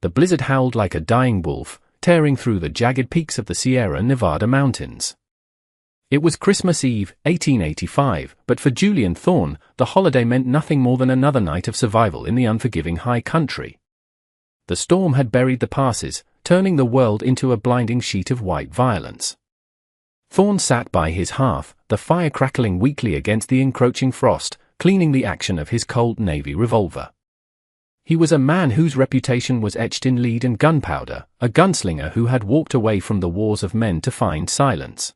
The blizzard howled like a dying wolf, tearing through the jagged peaks of the Sierra Nevada mountains. It was Christmas Eve, 1885, but for Julian Thorne, the holiday meant nothing more than another night of survival in the unforgiving high country. The storm had buried the passes, turning the world into a blinding sheet of white violence. Thorne sat by his hearth, the fire crackling weakly against the encroaching frost, cleaning the action of his Colt Navy revolver. He was a man whose reputation was etched in lead and gunpowder, a gunslinger who had walked away from the wars of men to find silence.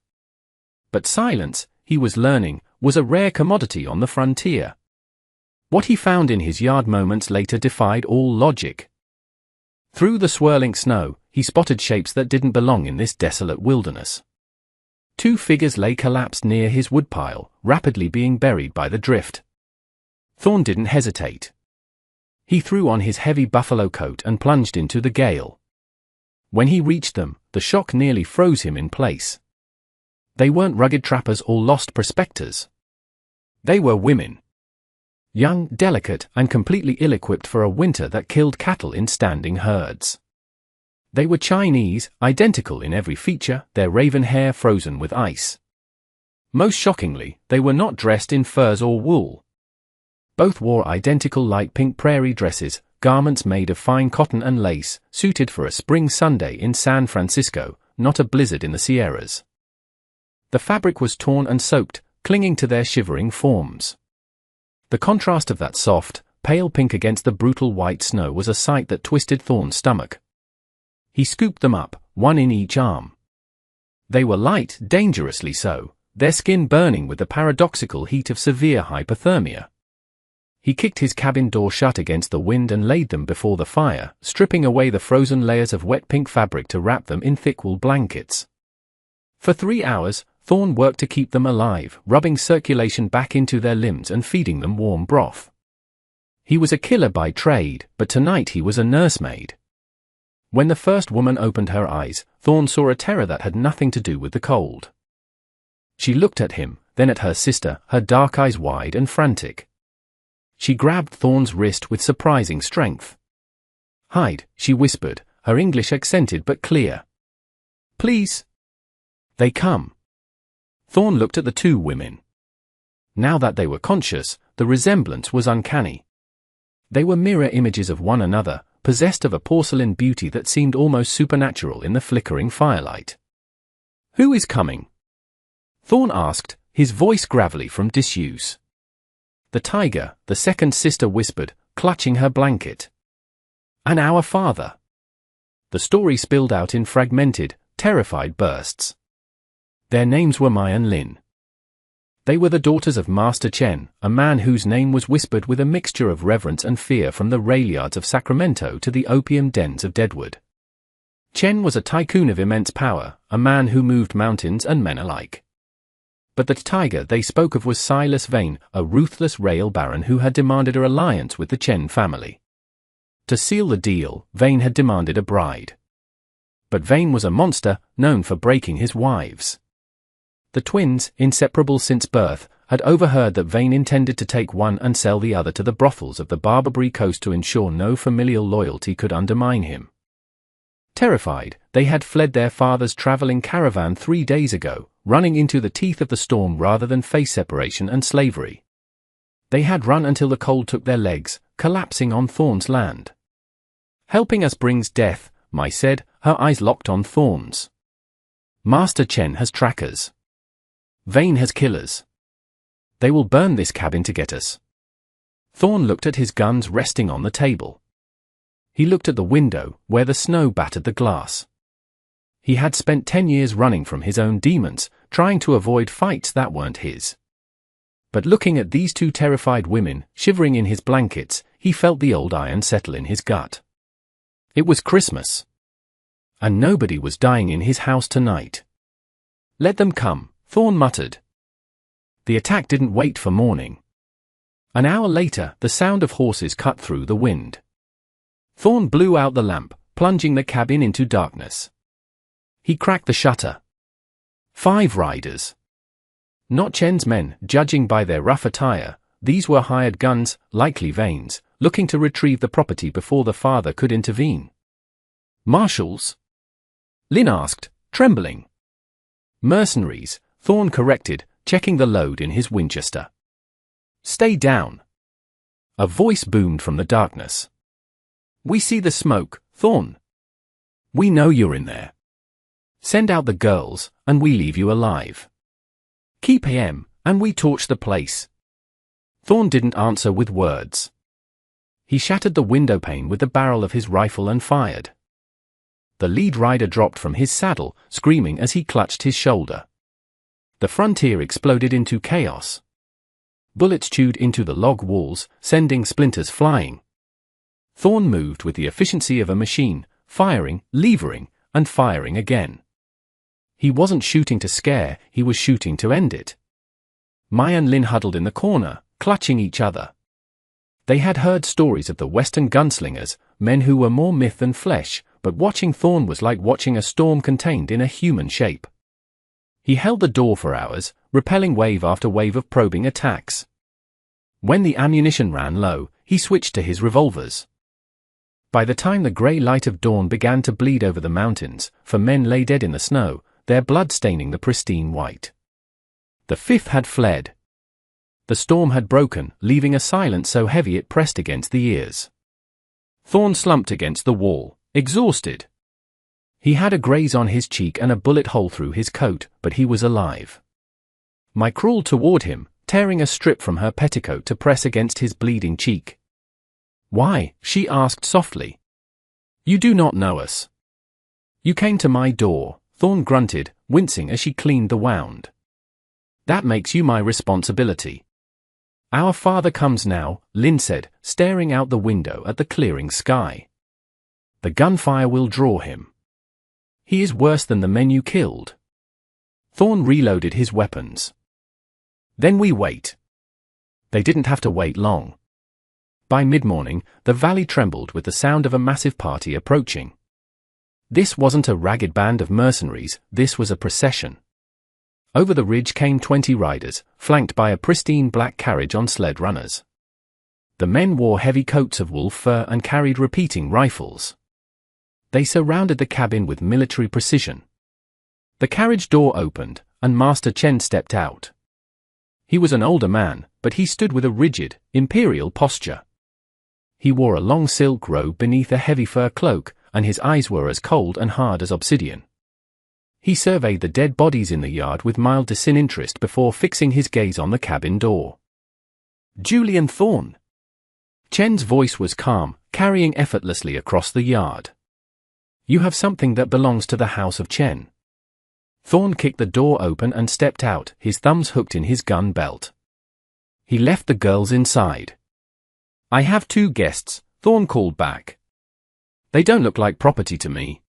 But silence, he was learning, was a rare commodity on the frontier. What he found in his yard moments later defied all logic. Through the swirling snow, he spotted shapes that didn't belong in this desolate wilderness. Two figures lay collapsed near his woodpile, rapidly being buried by the drift. Thorne didn't hesitate. He threw on his heavy buffalo coat and plunged into the gale. When he reached them, the shock nearly froze him in place. They weren't rugged trappers or lost prospectors. They were women. Young, delicate, and completely ill-equipped for a winter that killed cattle in standing herds. They were Chinese, identical in every feature, their raven hair frozen with ice. Most shockingly, they were not dressed in furs or wool. Both wore identical light pink prairie dresses, garments made of fine cotton and lace, suited for a spring Sunday in San Francisco, not a blizzard in the Sierras. The fabric was torn and soaked, clinging to their shivering forms. The contrast of that soft, pale pink against the brutal white snow was a sight that twisted Thorne's stomach. He scooped them up, one in each arm. They were light, dangerously so, their skin burning with the paradoxical heat of severe hypothermia. He kicked his cabin door shut against the wind and laid them before the fire, stripping away the frozen layers of wet pink fabric to wrap them in thick wool blankets. For 3 hours, Thorne worked to keep them alive, rubbing circulation back into their limbs and feeding them warm broth. He was a killer by trade, but tonight he was a nursemaid. When the first woman opened her eyes, Thorne saw a terror that had nothing to do with the cold. She looked at him, then at her sister, her dark eyes wide and frantic. She grabbed Thorne's wrist with surprising strength. "Hide," she whispered, her English accented but clear. "Please." "They come." Thorne looked at the two women. Now that they were conscious, the resemblance was uncanny. They were mirror images of one another, possessed of a porcelain beauty that seemed almost supernatural in the flickering firelight. "Who is coming?" Thorne asked, his voice gravelly from disuse. "The tiger," the second sister whispered, clutching her blanket. "And our father." The story spilled out in fragmented, terrified bursts. Their names were Mai and Lin. They were the daughters of Master Chen, a man whose name was whispered with a mixture of reverence and fear from the rail yards of Sacramento to the opium dens of Deadwood. Chen was a tycoon of immense power, a man who moved mountains and men alike. But the tiger they spoke of was Silas Vane, a ruthless rail baron who had demanded a alliance with the Chen family. To seal the deal, Vane had demanded a bride. But Vane was a monster, known for breaking his wives. The twins, inseparable since birth, had overheard that Vane intended to take one and sell the other to the brothels of the Barbary Coast to ensure no familial loyalty could undermine him. Terrified, they had fled their father's traveling caravan 3 days ago, running into the teeth of the storm rather than face separation and slavery. They had run until the cold took their legs, collapsing on Thorne's land. "Helping us brings death," Mai said, her eyes locked on Thorne's. "Master Chen has trackers. Vane has killers. They will burn this cabin to get us." Thorne looked at his guns resting on the table. He looked at the window, where the snow battered the glass. He had spent 10 years running from his own demons, trying to avoid fights that weren't his. But looking at these two terrified women, shivering in his blankets, he felt the old iron settle in his gut. It was Christmas. And nobody was dying in his house tonight. "Let them come," Thorne muttered. The attack didn't wait for morning. An hour later, the sound of horses cut through the wind. Thorne blew out the lamp, plunging the cabin into darkness. He cracked the shutter. 5 riders. Not Chen's men, judging by their rough attire. These were hired guns, likely Vane's, looking to retrieve the property before the father could intervene. Marshals? Lynn asked, trembling. Mercenaries, Thorne corrected, checking the load in his Winchester. Stay down. A voice boomed from the darkness. We see the smoke, Thorne. We know you're in there. Send out the girls, and we leave you alive. Keep him, and we torch the place. Thorne didn't answer with words. He shattered the window pane with the barrel of his rifle and fired. The lead rider dropped from his saddle, screaming as he clutched his shoulder. The frontier exploded into chaos. Bullets chewed into the log walls, sending splinters flying. Thorne moved with the efficiency of a machine, firing, levering, and firing again. He wasn't shooting to scare, he was shooting to end it. Mai and Lin huddled in the corner, clutching each other. They had heard stories of the Western gunslingers, men who were more myth than flesh, but watching Thorne was like watching a storm contained in a human shape. He held the door for hours, repelling wave after wave of probing attacks. When the ammunition ran low, he switched to his revolvers. By the time the grey light of dawn began to bleed over the mountains, for men lay dead in the snow, their blood staining the pristine white. The fifth had fled. The storm had broken, leaving a silence so heavy it pressed against the ears. Thorne slumped against the wall, exhausted. He had a graze on his cheek and a bullet hole through his coat, but he was alive. Mai crawled toward him, tearing a strip from her petticoat to press against his bleeding cheek. Why? She asked softly. You do not know us. You came to my door, Thorne grunted, wincing as she cleaned the wound. That makes you my responsibility. Our father comes now, Lin said, staring out the window at the clearing sky. The gunfire will draw him. He is worse than the men you killed. Thorne reloaded his weapons. Then we wait. They didn't have to wait long. By mid-morning, the valley trembled with the sound of a massive party approaching. This wasn't a ragged band of mercenaries, this was a procession. Over the ridge came 20 riders, flanked by a pristine black carriage on sled runners. The men wore heavy coats of wolf fur and carried repeating rifles. They surrounded the cabin with military precision. The carriage door opened, and Master Chen stepped out. He was an older man, but he stood with a rigid, imperial posture. He wore a long silk robe beneath a heavy fur cloak, and his eyes were as cold and hard as obsidian. He surveyed the dead bodies in the yard with mild disinterest before fixing his gaze on the cabin door. Julian Thorne. Chen's voice was calm, carrying effortlessly across the yard. You have something that belongs to the house of Chen. Thorne kicked the door open and stepped out, his thumbs hooked in his gun belt. He left the girls inside. I have 2 guests, Thorne called back. They don't look like property to me.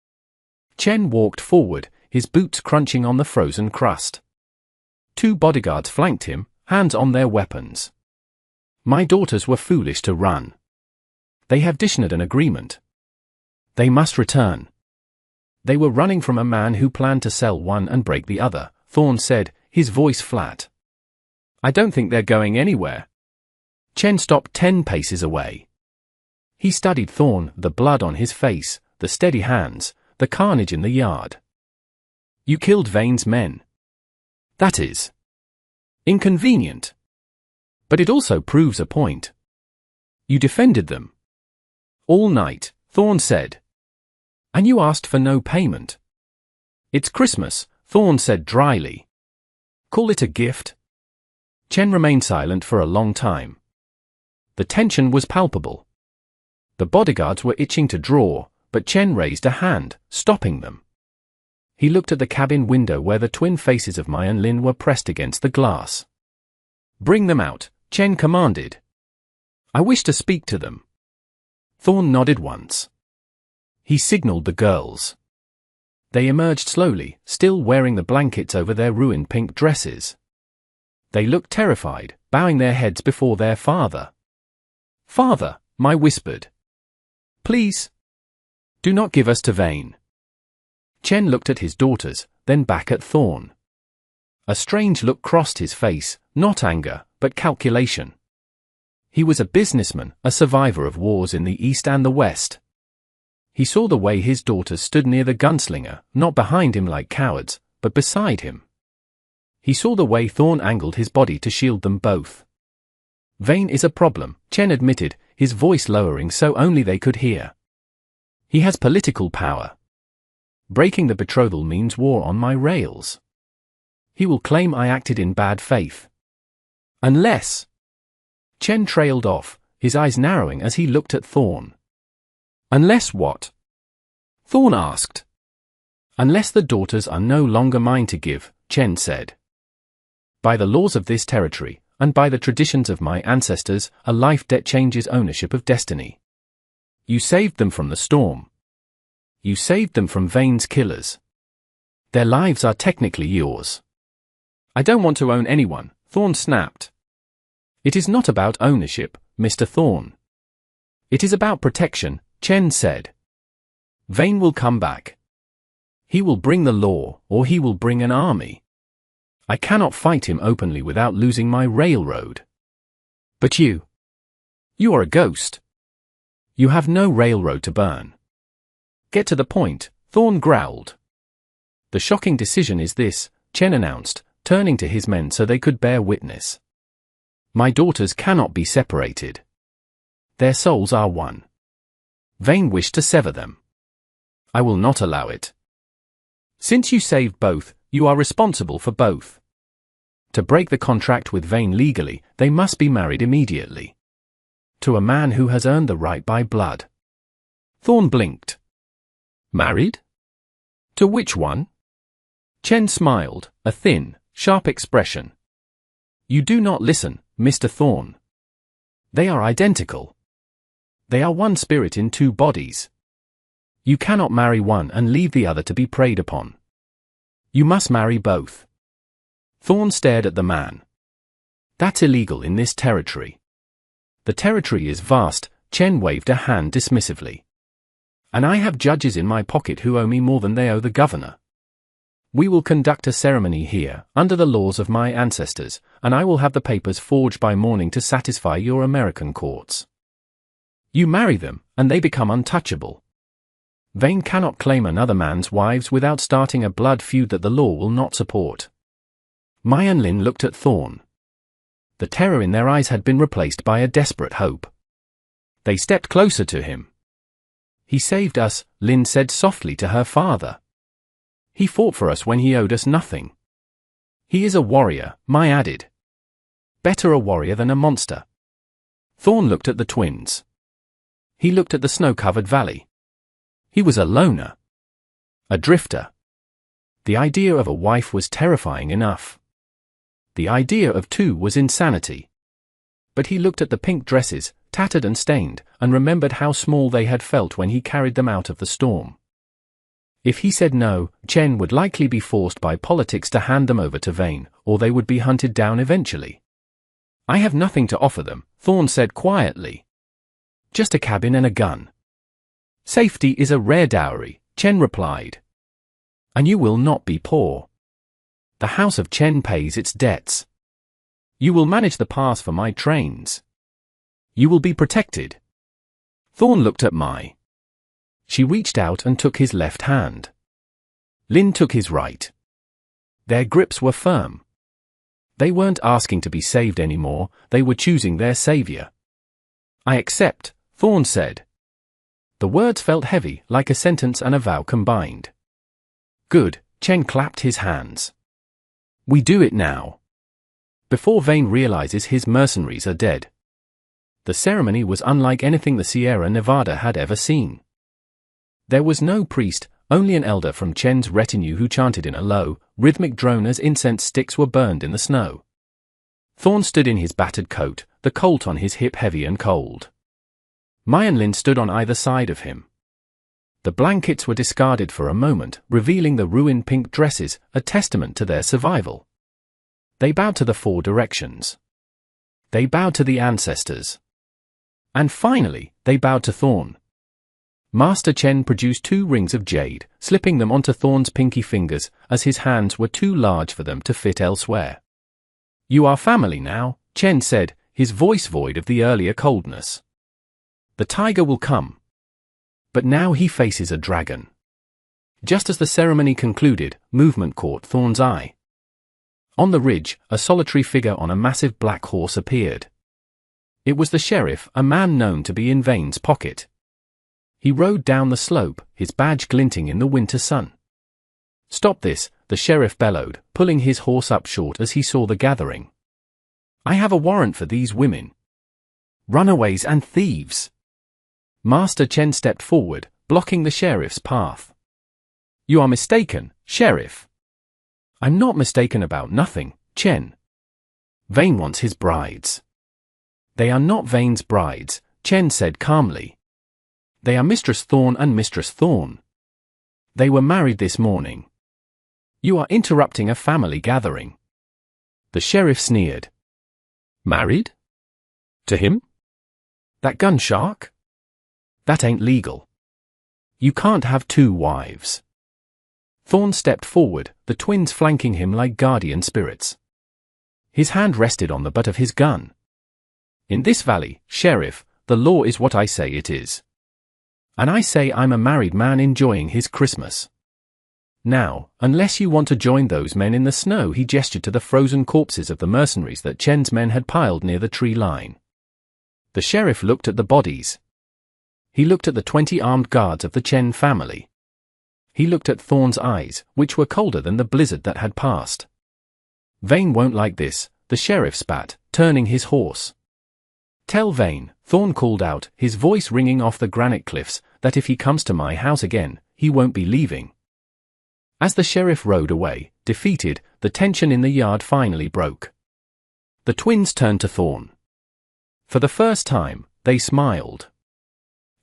Chen walked forward, his boots crunching on the frozen crust. 2 bodyguards flanked him, hands on their weapons. My daughters were foolish to run. They have dishonored an agreement. They must return. They were running from a man who planned to sell one and break the other, Thorne said, his voice flat. I don't think they're going anywhere. Chen stopped 10 paces away. He studied Thorne, the blood on his face, the steady hands, the carnage in the yard. You killed Vane's men. That is inconvenient. But it also proves a point. You defended them. All night, Thorne said. And you asked for no payment. It's Christmas, Thorne said dryly. Call it a gift. Chen remained silent for a long time. The tension was palpable. The bodyguards were itching to draw, but Chen raised a hand, stopping them. He looked at the cabin window where the twin faces of Mai and Lin were pressed against the glass. Bring them out, Chen commanded. I wish to speak to them. Thorne nodded once. He signaled the girls. They emerged slowly, still wearing the blankets over their ruined pink dresses. They looked terrified, bowing their heads before their father. Father, Mai whispered. Please. Do not give us to Vane. Chen looked at his daughters, then back at Thorne. A strange look crossed his face, not anger, but calculation. He was a businessman, a survivor of wars in the East and the West. He saw the way his daughters stood near the gunslinger, not behind him like cowards, but beside him. He saw the way Thorn angled his body to shield them both. Vane is a problem, Chen admitted, his voice lowering so only they could hear. He has political power. Breaking the betrothal means war on my rails. He will claim I acted in bad faith. Unless... Chen trailed off, his eyes narrowing as he looked at Thorn. Unless what? Thorn asked. Unless the daughters are no longer mine to give, Chen said. By the laws of this territory, and by the traditions of my ancestors, a life debt changes ownership of destiny. You saved them from the storm. You saved them from Vane's killers. Their lives are technically yours. I don't want to own anyone, Thorn snapped. It is not about ownership, Mr. Thorn. It is about protection, Chen said. Vane will come back. He will bring the law, or he will bring an army. I cannot fight him openly without losing my railroad. But you are a ghost. You have no railroad to burn. Get to the point, Thorn growled. The shocking decision is this, Chen announced, turning to his men so they could bear witness. My daughters cannot be separated. Their souls are one. Vane wished to sever them. I will not allow it. Since you saved both, you are responsible for both. To break the contract with Vane legally, they must be married immediately. To a man who has earned the right by blood. Thorn blinked. Married? To which one? Chen smiled, a thin, sharp expression. You do not listen, Mr. Thorn. They are identical. They are one spirit in two bodies. You cannot marry one and leave the other to be preyed upon. You must marry both. Thorn stared at the man. That's illegal in this territory. The territory is vast, Chen waved a hand dismissively. And I have judges in my pocket who owe me more than they owe the governor. We will conduct a ceremony here, under the laws of my ancestors, and I will have the papers forged by morning to satisfy your American courts. You marry them, and they become untouchable. Vane cannot claim another man's wives without starting a blood feud that the law will not support. Mai and Lin looked at Thorn. The terror in their eyes had been replaced by a desperate hope. They stepped closer to him. He saved us, Lin said softly to her father. He fought for us when he owed us nothing. He is a warrior, Mai added. Better a warrior than a monster. Thorn looked at the twins. He looked at the snow-covered valley. He was a loner. A drifter. The idea of a wife was terrifying enough. The idea of two was insanity. But he looked at the pink dresses, tattered and stained, and remembered how small they had felt when he carried them out of the storm. If he said no, Chen would likely be forced by politics to hand them over to Vane, or they would be hunted down eventually. I have nothing to offer them, Thorn said quietly. Just a cabin and a gun. Safety is a rare dowry, Chen replied. And you will not be poor. The house of Chen pays its debts. You will manage the pass for my trains. You will be protected. Thorn looked at Mai. She reached out and took his left hand. Lin took his right. Their grips were firm. They weren't asking to be saved anymore, they were choosing their savior. I accept, Thorn said. The words felt heavy, like a sentence and a vow combined. Good, Chen clapped his hands. We do it now. Before Vane realizes his mercenaries are dead. The ceremony was unlike anything the Sierra Nevada had ever seen. There was no priest, only an elder from Chen's retinue who chanted in a low, rhythmic drone as incense sticks were burned in the snow. Thorn stood in his battered coat, the colt on his hip heavy and cold. Mai and Lin stood on either side of him. The blankets were discarded for a moment, revealing the ruined pink dresses, a testament to their survival. They bowed to the four directions. They bowed to the ancestors. And finally, they bowed to Thorn. Master Chen produced 2 rings of jade, slipping them onto Thorn's pinky fingers, as his hands were too large for them to fit elsewhere. You are family now, Chen said, his voice void of the earlier coldness. The tiger will come. But now he faces a dragon. Just as the ceremony concluded, movement caught Thorne's eye. On the ridge, a solitary figure on a massive black horse appeared. It was the sheriff, a man known to be in Vane's pocket. He rode down the slope, his badge glinting in the winter sun. "Stop this," the sheriff bellowed, pulling his horse up short as he saw the gathering. "I have a warrant for these women. Runaways and thieves." Master Chen stepped forward, blocking the sheriff's path. "You are mistaken, Sheriff." "I'm not mistaken about nothing, Chen. Vane wants his brides." "They are not Vane's brides," Chen said calmly. "They are Mistress Thorne and Mistress Thorne. They were married this morning. You are interrupting a family gathering." The sheriff sneered. "Married? To him? That gun shark? That ain't legal. You can't have two wives." Thorne stepped forward, the twins flanking him like guardian spirits. His hand rested on the butt of his gun. "In this valley, Sheriff, the law is what I say it is. And I say I'm a married man enjoying his Christmas. Now, unless you want to join those men in the snow," he gestured to the frozen corpses of the mercenaries that Chen's men had piled near the tree line. The sheriff looked at the bodies. He looked at the 20 armed guards of the Chen family. He looked at Thorne's eyes, which were colder than the blizzard that had passed. "Vane won't like this," the sheriff spat, turning his horse. "Tell Vane," Thorne called out, his voice ringing off the granite cliffs, "that if he comes to my house again, he won't be leaving." As the sheriff rode away, defeated, the tension in the yard finally broke. The twins turned to Thorne. For the first time, they smiled.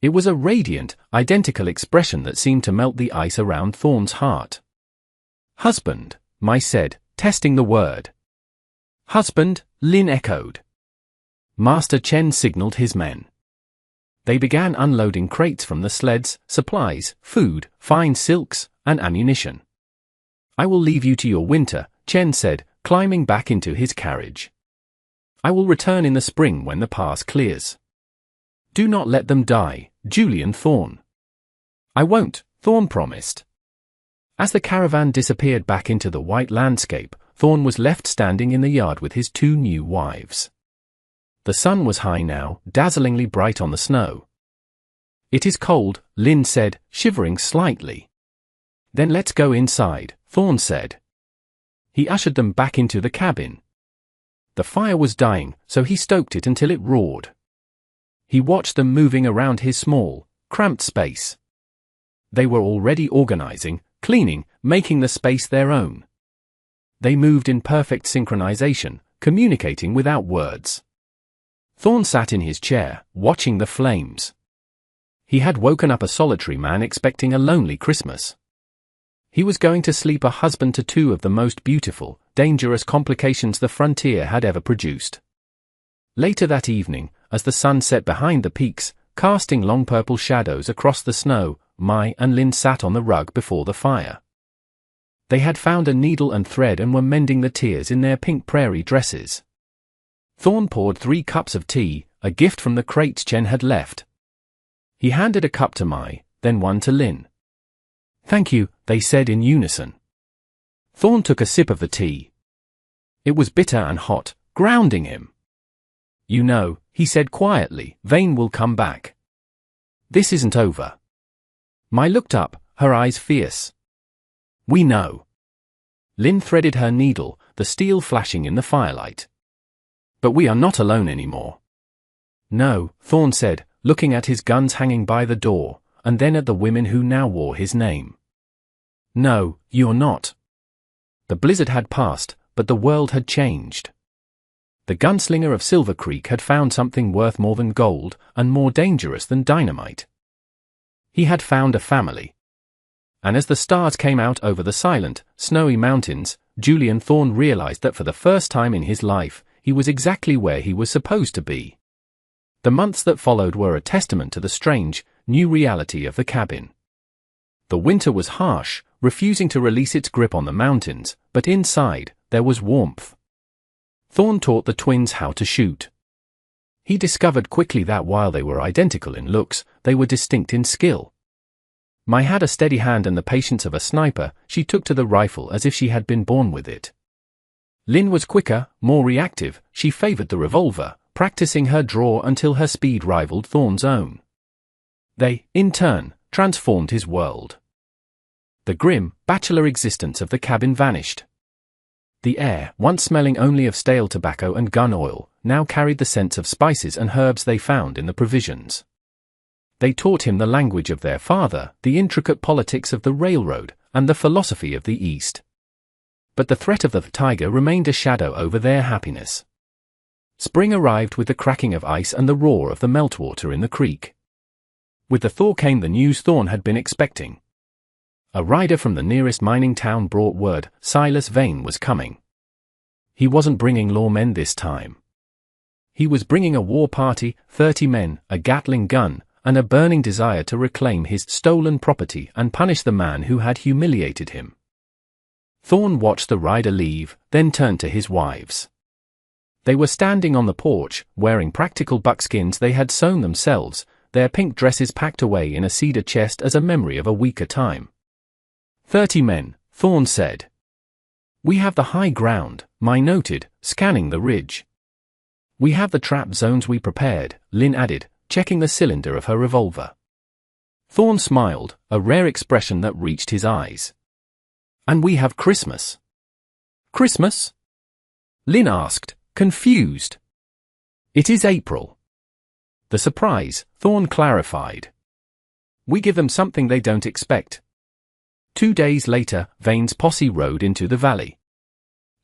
It was a radiant, identical expression that seemed to melt the ice around Thorne's heart. "Husband," Mai said, testing the word. "Husband," Lin echoed. Master Chen signaled his men. They began unloading crates from the sleds, supplies, food, fine silks, and ammunition. "I will leave you to your winter," Chen said, climbing back into his carriage. "I will return in the spring when the pass clears. Do not let them die, Julian Thorne." "I won't," Thorne promised. As the caravan disappeared back into the white landscape, Thorne was left standing in the yard with his 2 new wives. The sun was high now, dazzlingly bright on the snow. "It is cold," Lin said, shivering slightly. "Then let's go inside," Thorne said. He ushered them back into the cabin. The fire was dying, so he stoked it until it roared. He watched them moving around his small, cramped space. They were already organizing, cleaning, making the space their own. They moved in perfect synchronization, communicating without words. Thorne sat in his chair, watching the flames. He had woken up a solitary man expecting a lonely Christmas. He was going to sleep a husband to 2 of the most beautiful, dangerous complications the frontier had ever produced. Later that evening, as the sun set behind the peaks, casting long purple shadows across the snow, Mai and Lin sat on the rug before the fire. They had found a needle and thread and were mending the tears in their pink prairie dresses. Thorne poured 3 cups of tea, a gift from the crates Chen had left. He handed a cup to Mai, then one to Lin. "Thank you," they said in unison. Thorne took a sip of the tea. It was bitter and hot, grounding him. "You know," he said quietly, "Vane will come back. This isn't over." Mai looked up, her eyes fierce. "We know." Lin threaded her needle, the steel flashing in the firelight. "But we are not alone anymore." "No," Thorne said, looking at his guns hanging by the door, and then at the women who now wore his name. "No, you're not." The blizzard had passed, but the world had changed. The gunslinger of Silver Creek had found something worth more than gold, and more dangerous than dynamite. He had found a family. And as the stars came out over the silent, snowy mountains, Julian Thorne realized that for the first time in his life, he was exactly where he was supposed to be. The months that followed were a testament to the strange, new reality of the cabin. The winter was harsh, refusing to release its grip on the mountains, but inside, there was warmth. Thorne taught the twins how to shoot. He discovered quickly that while they were identical in looks, they were distinct in skill. Ma had a steady hand and the patience of a sniper. She took to the rifle as if she had been born with it. Lynn was quicker, more reactive. She favored the revolver, practicing her draw until her speed rivaled Thorne's own. They, in turn, transformed his world. The grim, bachelor existence of the cabin vanished. The air, once smelling only of stale tobacco and gun oil, now carried the scents of spices and herbs they found in the provisions. They taught him the language of their father, the intricate politics of the railroad, and the philosophy of the East. But the threat of the tiger remained a shadow over their happiness. Spring arrived with the cracking of ice and the roar of the meltwater in the creek. With the thaw came the news Thorne had been expecting. A rider from the nearest mining town brought word Silas Vane was coming. He wasn't bringing lawmen this time. He was bringing a war party, 30 men, a Gatling gun, and a burning desire to reclaim his stolen property and punish the man who had humiliated him. Thorne watched the rider leave, then turned to his wives. They were standing on the porch, wearing practical buckskins they had sewn themselves, their pink dresses packed away in a cedar chest as a memory of a weaker time. 30 men, Thorne said. We have the high ground, Ma noted, scanning the ridge. We have the trap zones we prepared, Lynn added, checking the cylinder of her revolver. Thorne smiled, a rare expression that reached his eyes. And we have Christmas. Christmas? Lynn asked, confused. It is April. The surprise, Thorne clarified. We give them something they don't expect. 2 days later, Vane's posse rode into the valley.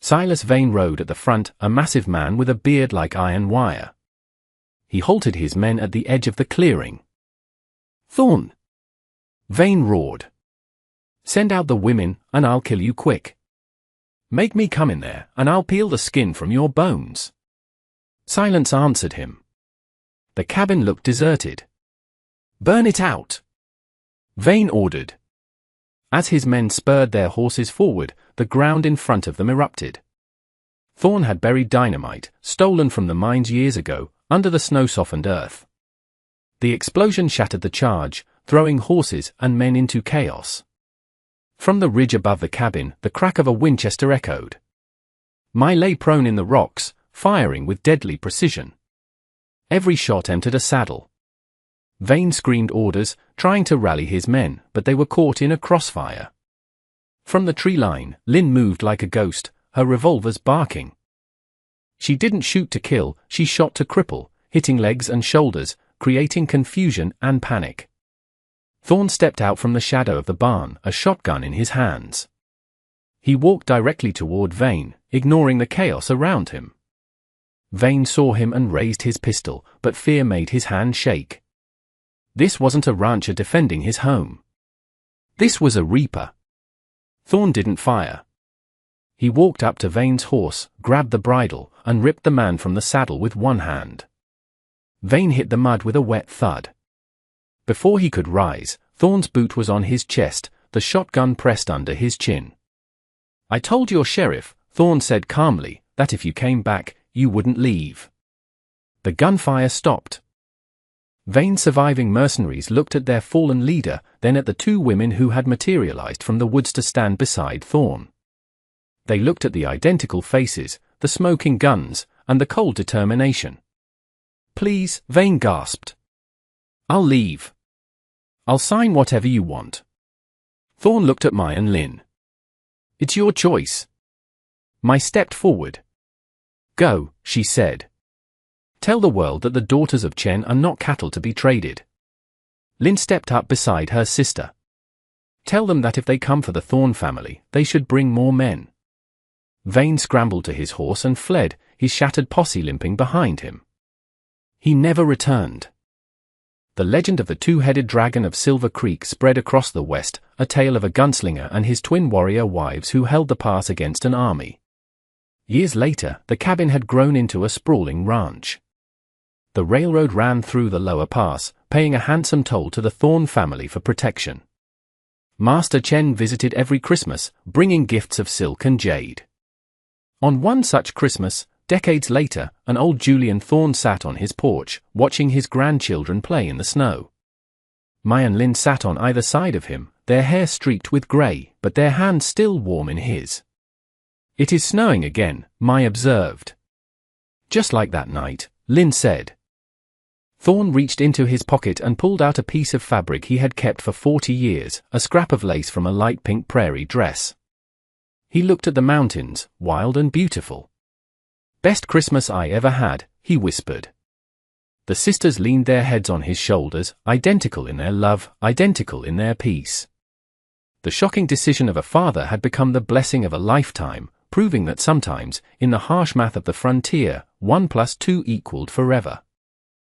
Silas Vane rode at the front, a massive man with a beard like iron wire. He halted his men at the edge of the clearing. Thorne! Vane roared. Send out the women, and I'll kill you quick. Make me come in there, and I'll peel the skin from your bones. Silence answered him. The cabin looked deserted. Burn it out! Vane ordered. As his men spurred their horses forward, the ground in front of them erupted. Thorne had buried dynamite, stolen from the mines years ago, under the snow-softened earth. The explosion shattered the charge, throwing horses and men into chaos. From the ridge above the cabin, the crack of a Winchester echoed. Ma lay prone in the rocks, firing with deadly precision. Every shot entered a saddle. Vane screamed orders, trying to rally his men, but they were caught in a crossfire. From the tree line, Lynn moved like a ghost, her revolvers barking. She didn't shoot to kill, she shot to cripple, hitting legs and shoulders, creating confusion and panic. Thorne stepped out from the shadow of the barn, a shotgun in his hands. He walked directly toward Vane, ignoring the chaos around him. Vane saw him and raised his pistol, but fear made his hand shake. This wasn't a rancher defending his home. This was a reaper. Thorne didn't fire. He walked up to Vane's horse, grabbed the bridle, and ripped the man from the saddle with one hand. Vane hit the mud with a wet thud. Before he could rise, Thorne's boot was on his chest, the shotgun pressed under his chin. I told your sheriff, Thorne said calmly, that if you came back, you wouldn't leave. The gunfire stopped. Vane's surviving mercenaries looked at their fallen leader, then at the 2 women who had materialized from the woods to stand beside Thorne. They looked at the identical faces, the smoking guns, and the cold determination. Please, Vane gasped. I'll leave. I'll sign whatever you want. Thorne looked at Ma and Lynn. It's your choice. Ma stepped forward. Go, she said. Tell the world that the daughters of Chen are not cattle to be traded. Lynn stepped up beside her sister. Tell them that if they come for the Thorne family, they should bring more men. Vane scrambled to his horse and fled, his shattered posse limping behind him. He never returned. The legend of the 2-headed dragon of Silver Creek spread across the west, a tale of a gunslinger and his twin warrior wives who held the pass against an army. Years later, the cabin had grown into a sprawling ranch. The railroad ran through the lower pass, paying a handsome toll to the Thorne family for protection. Master Chen visited every Christmas, bringing gifts of silk and jade. On one such Christmas, decades later, an old Julian Thorne sat on his porch, watching his grandchildren play in the snow. Mai and Lin sat on either side of him, their hair streaked with grey, but their hands still warm in his. "It is snowing again," Mai observed. "Just like that night," Lin said. Thorn reached into his pocket and pulled out a piece of fabric he had kept for 40 years, a scrap of lace from a light pink prairie dress. He looked at the mountains, wild and beautiful. "Best Christmas I ever had," he whispered. The sisters leaned their heads on his shoulders, identical in their love, identical in their peace. The shocking decision of a father had become the blessing of a lifetime, proving that sometimes, in the harsh math of the frontier, 1 + 2 equaled forever.